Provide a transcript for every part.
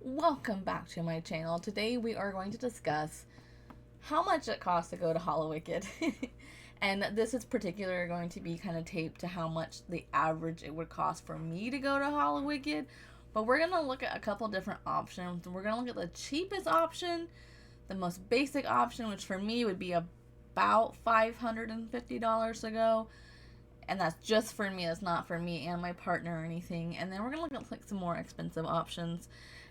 Welcome back to my channel. Today we are going to discuss how much it costs to go to Hallowicked. And this is particularly going to be kind of taped to how much the average it would cost for me to go to Hallowicked. But we're going to look at a couple different options. We're going to look at the cheapest option, the most basic option, which for me would be about $550 to go. And that's just for me. That's not for me and my partner or anything. And then we're going to look at like some more expensive options.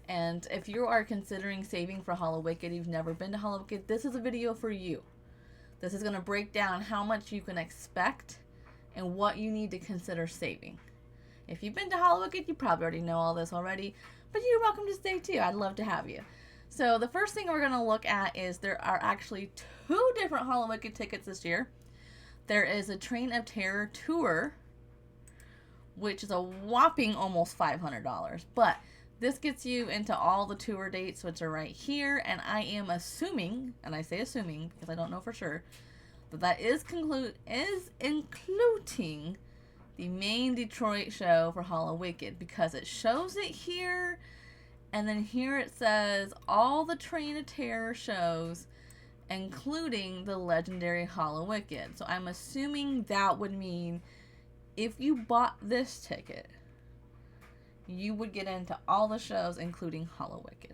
And if you are considering saving for Hallowicked, you've never been to Hallowicked, this is a video for you. This is going to break down how much you can expect and what you need to consider saving. If you've been to Hallowicked, you probably already know all this already, but you're welcome to stay too. I'd love to have you. So the first thing we're going to look at is there are actually two different Hallowicked tickets this year. There is a Train of Terror tour, which is a whopping almost $500, but this gets you into all the tour dates, which are right here, and I am assuming, and I say assuming because I don't know for sure, but that is including the main Detroit show for Hallowicked, because it shows it here, and then here it says all the Train of Terror shows, including the legendary Hallowicked. So I'm assuming that would mean if you bought this ticket, you would get into all the shows, including Hallowicked.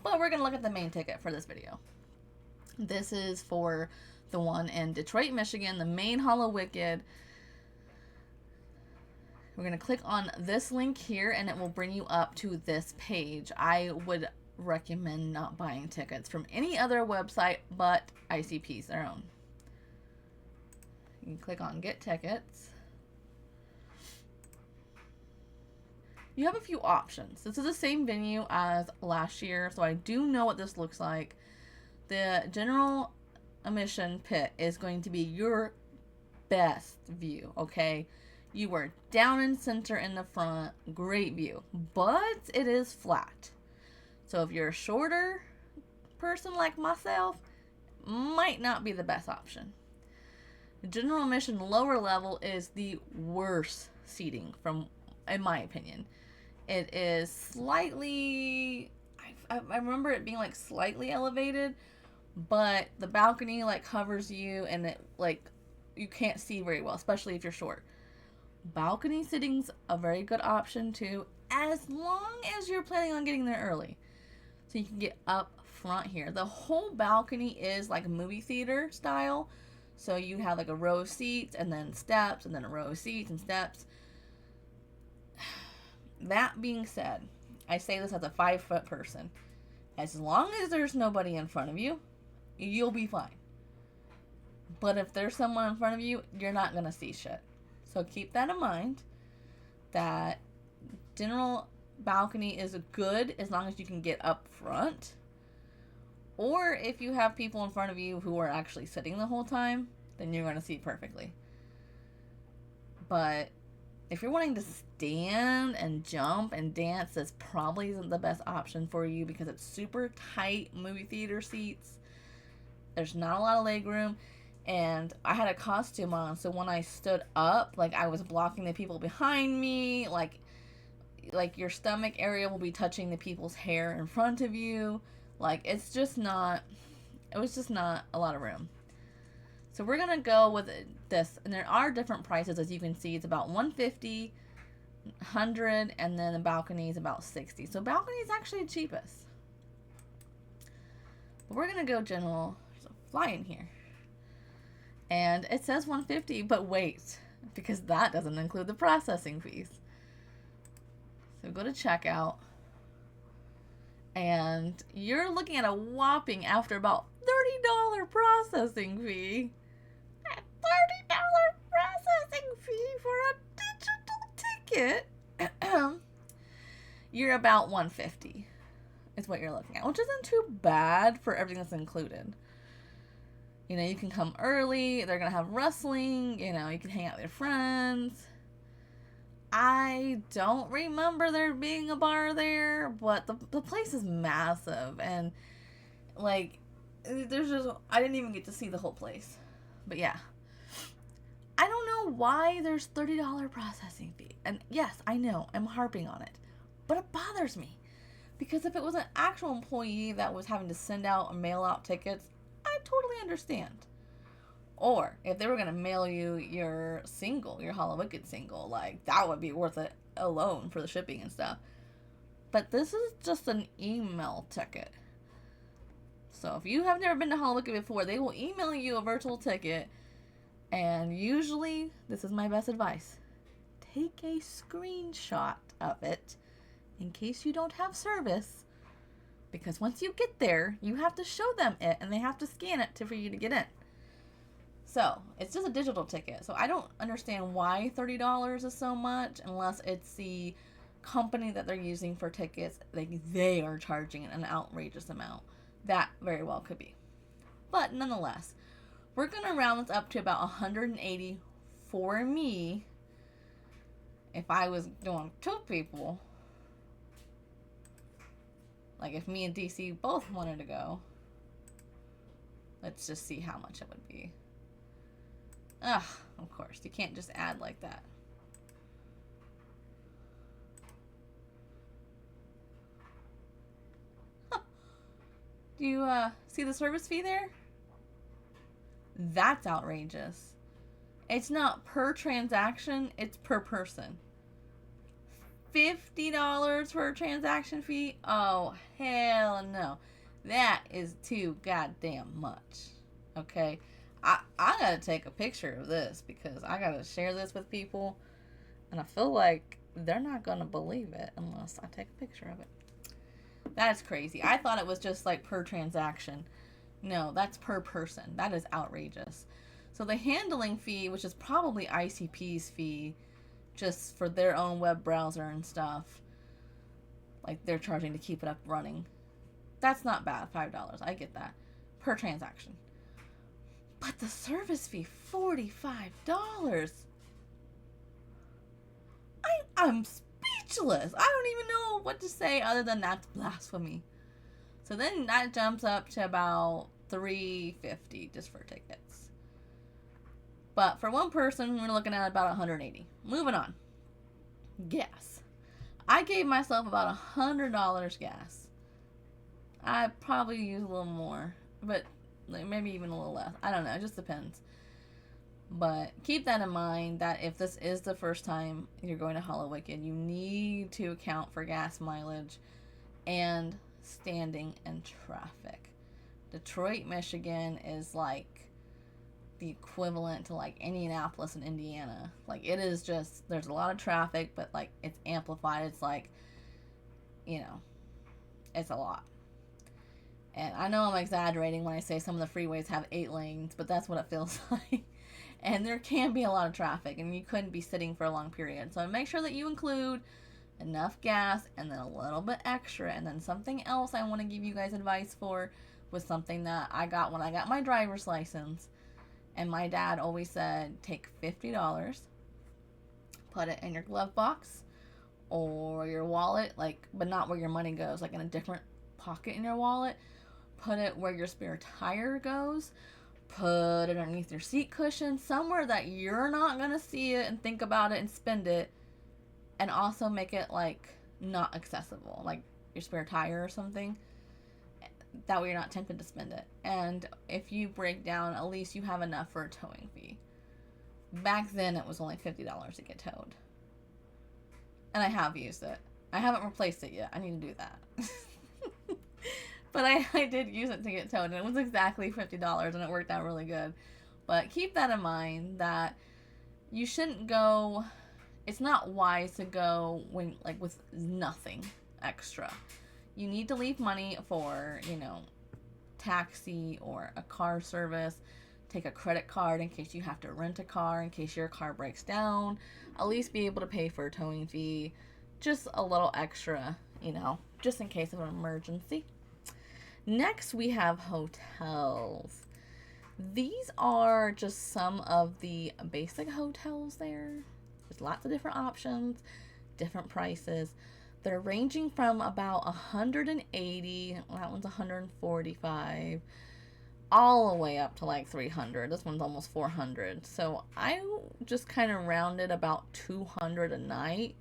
But we're going to look at the main ticket for this video. This is for the one in Detroit, Michigan, the main Hallowicked. We're going to click on this link here, and it will bring you up to this page. I would recommend not buying tickets from any other website but i.c.p's, their own. You can click on Get Tickets. You have a few options. This is the same venue as last year, so I do know what this looks like. The general admission pit is going to be your best view, okay? You are down in center in the front, great view, but it is flat. So if you're a shorter person like myself, might not be the best option. The general admission lower level is the worst seating in my opinion. It is slightly, I remember it being like slightly elevated, but the balcony like covers you, and it like you can't see very well, especially if you're short. Balcony sitting's a very good option too, as long as you're planning on getting there early, so you can get up front here. The whole balcony is like a movie theater style, so you have like a row of seats and then steps, and then a row of seats and steps. That being said, I say this as a 5-foot person. As long as there's nobody in front of you, you'll be fine. But if there's someone in front of you, you're not going to see shit. So keep that in mind, that general balcony is good as long as you can get up front. Or if you have people in front of you who are actually sitting the whole time, then you're going to see perfectly. But if you're wanting to stand and jump and dance, this probably isn't the best option for you, because it's super tight movie theater seats. There's not a lot of leg room, and I had a costume on, so when I stood up, like I was blocking the people behind me, like your stomach area will be touching the people's hair in front of you. Like it was just not a lot of room. So we're going to go with this, and there are different prices. As you can see, it's about $150, $100, and then the balcony is about $60. So balcony is actually the cheapest. But we're going to go general. There's a fly in here. And it says $150, but wait, because that doesn't include the processing fees. So go to checkout, and you're looking at a whopping, after about $30 processing fee. $30 processing fee for a digital ticket. You're about $150 is what you're looking at, which isn't too bad for everything that's included. You know, you can come early, they're gonna have wrestling, you know, you can hang out with your friends. I don't remember there being a bar there, but the place is massive, and like I didn't even get to see the whole place. But yeah, I don't know why there's $30 processing fee. And yes, I know I'm harping on it, but it bothers me. Because if it was an actual employee that was having to send out and mail out tickets, I totally understand. Or if they were going to mail you your single, your Hallowicked single, like that would be worth it alone for the shipping and stuff. But this is just an email ticket. So if you have never been to Hallowicked before, they will email you a virtual ticket. And usually, this is my best advice, take a screenshot of it in case you don't have service. Because once you get there, you have to show them it and they have to scan it for you to get in. So, it's just a digital ticket. So, I don't understand why $30 is so much unless it's the company that they're using for tickets. Like, they are charging an outrageous amount. That very well could be. But nonetheless, we're going to round this up to about $180 for me. If I was doing 2 people, like if me and DC both wanted to go, let's just see how much it would be. Ugh, of course, you can't just add like that. Huh. Do you see the service fee there? That's outrageous. It's not per transaction, it's per person. $50 for a transaction fee? Oh, hell no. That is too goddamn much. Okay? I gotta take a picture of this because I gotta share this with people. And I feel like they're not gonna believe it unless I take a picture of it. That's crazy. I thought it was just like per transaction. No, that's per person. That is outrageous. So the handling fee, which is probably i.c.p's fee, just for their own web browser and stuff, like they're charging to keep it up running. That's not bad, $5. I get that. Per transaction. But the service fee, $45. I'm speechless. I don't even know what to say other than that's blasphemy. So then that jumps up to about $350 just for tickets. But for one person, we're looking at about $180. Moving on. Gas. I gave myself about $100 gas. I probably use a little more, but maybe even a little less. I don't know. It just depends. But keep that in mind that if this is the first time you're going to Hallowicked, you need to account for gas mileage and standing in traffic. Detroit, Michigan is like the equivalent to like Indianapolis and Indiana. Like it is just, there's a lot of traffic, but like it's amplified. It's like, you know, it's a lot. And I know I'm exaggerating when I say some of the freeways have 8 lanes, but that's what it feels like. And there can be a lot of traffic, and you couldn't be sitting for a long period. So make sure that you include enough gas and then a little bit extra. And then something else I want to give you guys advice for was something that I got when I got my driver's license. And my dad always said, take $50, put it in your glove box or your wallet, like, but not where your money goes, like in a different pocket in your wallet. Put it where your spare tire goes. Put it underneath your seat cushion, somewhere that you're not going to see it and think about it and spend it. And also make it, like, not accessible, like your spare tire or something. That way you're not tempted to spend it. And if you break down, at least you have enough for a towing fee. Back then, it was only $50 to get towed. And I have used it. I haven't replaced it yet. I need to do that. But I did use it to get towed, and it was exactly $50, and it worked out really good. But keep that in mind that you shouldn't go, it's not wise to go when, like, with nothing extra. You need to leave money for, you know, taxi or a car service. Take a credit card in case you have to rent a car, in case your car breaks down. At least be able to pay for a towing fee. Just a little extra, you know, just in case of an emergency. Next, we have hotels. These are just some of the basic hotels there. There's lots of different options, different prices. They're ranging from about $180, that one's $145, all the way up to like $300. This one's almost $400. So I just kind of rounded about $200 a night.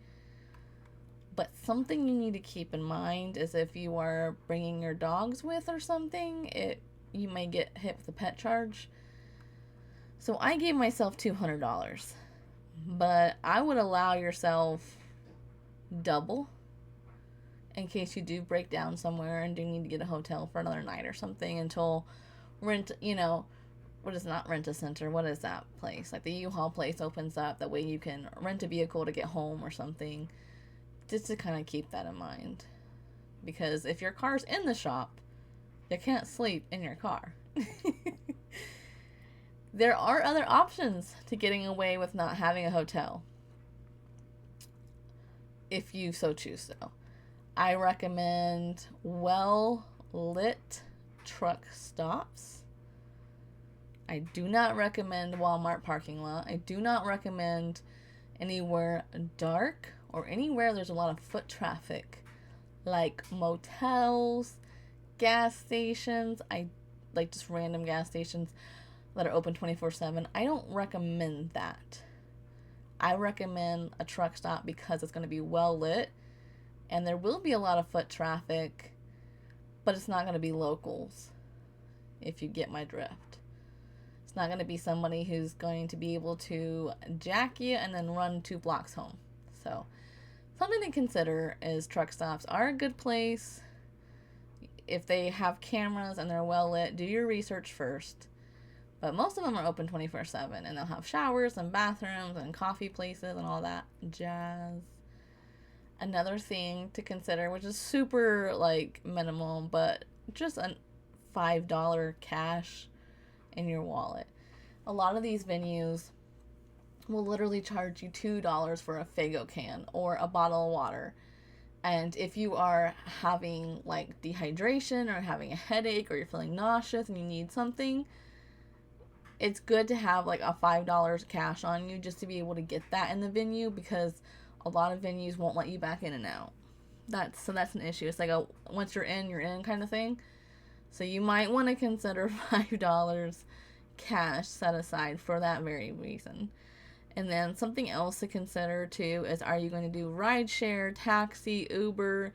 But something you need to keep in mind is if you are bringing your dogs with or something, you may get hit with a pet charge. So I gave myself $200, but I would allow yourself double in case you do break down somewhere and do need to get a hotel for another night or something until what is not rent a center? What is that place? Like the U-Haul place opens up. That way you can rent a vehicle to get home or something. Just to kind of keep that in mind. Because if your car's in the shop, you can't sleep in your car. There are other options to getting away with not having a hotel, if you so choose so. I recommend well-lit truck stops. I do not recommend Walmart parking lot. I do not recommend anywhere dark or anywhere there's a lot of foot traffic, like motels, gas stations. I like just random gas stations that are open 24/7. I don't recommend that. I recommend a truck stop because it's going to be well lit and there will be a lot of foot traffic, but it's not going to be locals, if you get my drift. It's not going to be somebody who's going to be able to jack you and then run 2 blocks home. So something to consider is truck stops are a good place. If they have cameras and they're well lit, do your research first. But most of them are open 24/7 and they'll have showers and bathrooms and coffee places and all that jazz. Another thing to consider, which is super like minimal, but just a $5 cash in your wallet. A lot of these venues will literally charge you $2 for a Faygo can or a bottle of water. And if you are having like dehydration or having a headache or you're feeling nauseous and you need something, it's good to have like a $5 cash on you just to be able to get that in the venue, because a lot of venues won't let you back in and out. That's an issue. It's like once you're in kind of thing. So you might want to consider $5 cash set aside for that very reason. And then something else to consider too is, are you going to do rideshare, taxi, Uber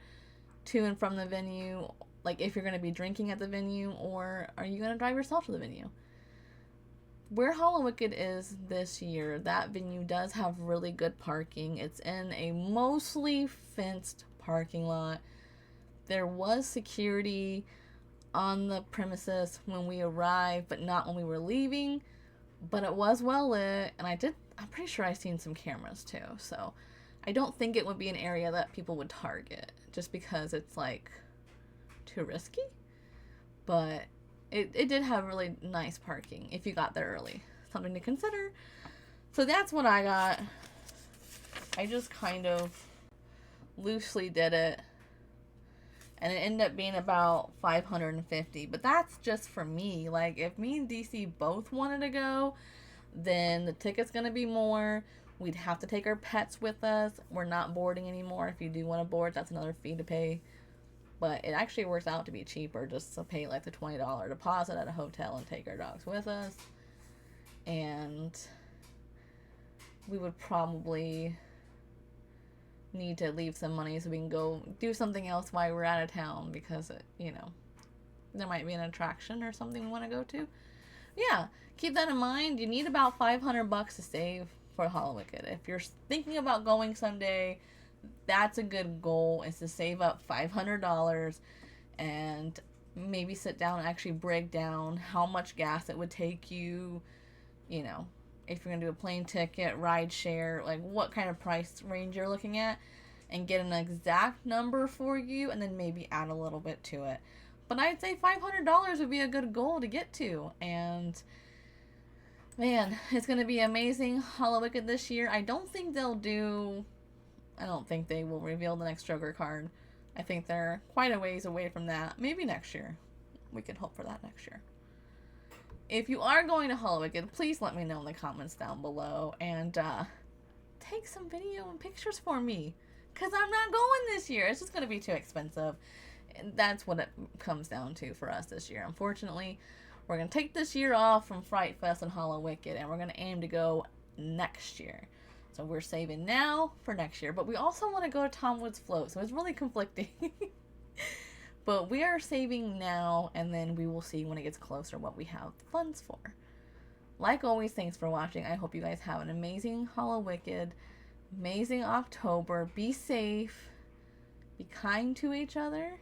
to and from the venue? Like if you're going to be drinking at the venue, or are you going to drive yourself to the venue? Where Hallowicked is this year, that venue does have really good parking. It's in a mostly fenced parking lot. There was security on the premises when we arrived, but not when we were leaving. But it was well lit, and I'm pretty sure I've seen some cameras too. So I don't think it would be an area that people would target just because it's like too risky. But it did have really nice parking if you got there early. Something to consider. So that's what I got. I just kind of loosely did it. And it ended up being about $550. But that's just for me. Like, if me and DC both wanted to go, then the ticket's going to be more. We'd have to take our pets with us. We're not boarding anymore. If you do want to board, that's another fee to pay. But it actually works out to be cheaper just to pay like the $20 deposit at a hotel and take our dogs with us. And we would probably need to leave some money so we can go do something else while we're out of town, because there might be an attraction or something we want to go to. Yeah, keep that in mind. You need about $500 to save for Hallowicked. If you're thinking about going someday, that's a good goal, is to save up $500 and maybe sit down and actually break down how much gas it would take you, if you're going to do a plane ticket, ride share, like what kind of price range you're looking at, and get an exact number for you, and then maybe add a little bit to it. But I'd say $500 would be a good goal to get to. And man, it's going to be amazing Hallowicked this year. I don't think they will reveal the next Joker card. I think they're quite a ways away from that. Maybe next year. We can hope for that next year. If you are going to Hallowicked, please let me know in the comments down below. And take some video and pictures for me, because I'm not going this year. It's just going to be too expensive. And that's what it comes down to for us this year. Unfortunately, we're going to take this year off from Fright Fest and Hallowicked, and we're going to aim to go next year. So we're saving now for next year. But we also want to go to Tom Woods Float. So it's really conflicting. But we are saving now, and then we will see when it gets closer what we have funds for. Like always, thanks for watching. I hope you guys have an amazing Hallowicked, amazing October. Be safe. Be kind to each other.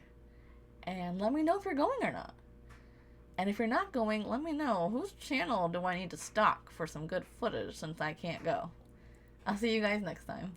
And let me know if you're going or not. And if you're not going, let me know whose channel do I need to stalk for some good footage since I can't go. I'll see you guys next time.